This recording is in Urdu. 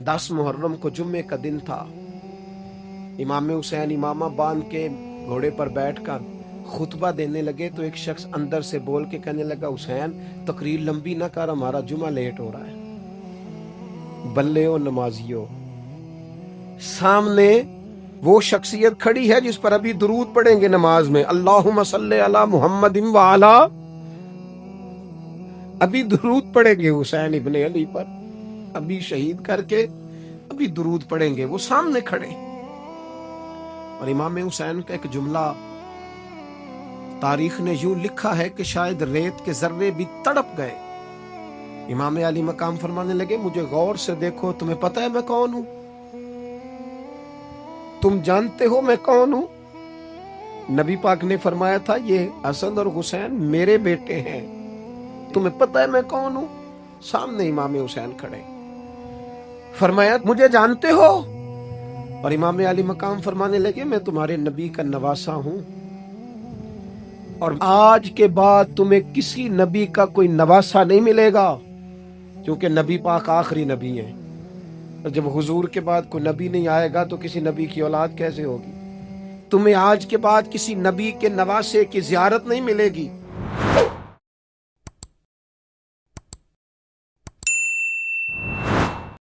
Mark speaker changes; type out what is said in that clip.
Speaker 1: 10 محرم کو جمعے کا دن تھا. امام حسین امامہ باندھ کے گھوڑے پر بیٹھ کر خطبہ دینے لگے تو ایک شخص اندر سے بول کے کہنے لگا حسین تقریر لمبی نہ کر، ہمارا جمعہ لیٹ ہو رہا ہے. بلے ہو نمازیو، سامنے وہ شخصیت کھڑی ہے جس پر ابھی درود پڑھیں گے نماز میں، اللہم صلی علی محمد وعلا، ابھی درود پڑھیں گے حسین ابن علی پر، ابھی شہید کر کے ابھی درود پڑھیں گے، وہ سامنے کھڑے. اور امام حسین کا ایک جملہ تاریخ نے یوں لکھا ہے کہ شاید ریت کے ذرے بھی تڑپ گئے. امام علی مقام فرمانے لگے مجھے غور سے دیکھو، تمہیں پتہ ہے میں کون ہوں؟ تم جانتے ہو میں کون ہوں؟ نبی پاک نے فرمایا تھا یہ حسن اور حسین میرے بیٹے ہیں. تمہیں پتہ ہے میں کون ہوں؟ سامنے امام حسین کھڑے. فرمایا مجھے جانتے ہو؟ اور امام علی مقام فرمانے لگے میں تمہارے نبی کا نواسا ہوں، اور آج کے بعد تمہیں کسی نبی کا کوئی نواسا نہیں ملے گا، کیونکہ نبی پاک آخری نبی ہیں. اور جب حضور کے بعد کوئی نبی نہیں آئے گا تو کسی نبی کی اولاد کیسے ہوگی؟ تمہیں آج کے بعد کسی نبی کے نواسے کی زیارت نہیں ملے گی.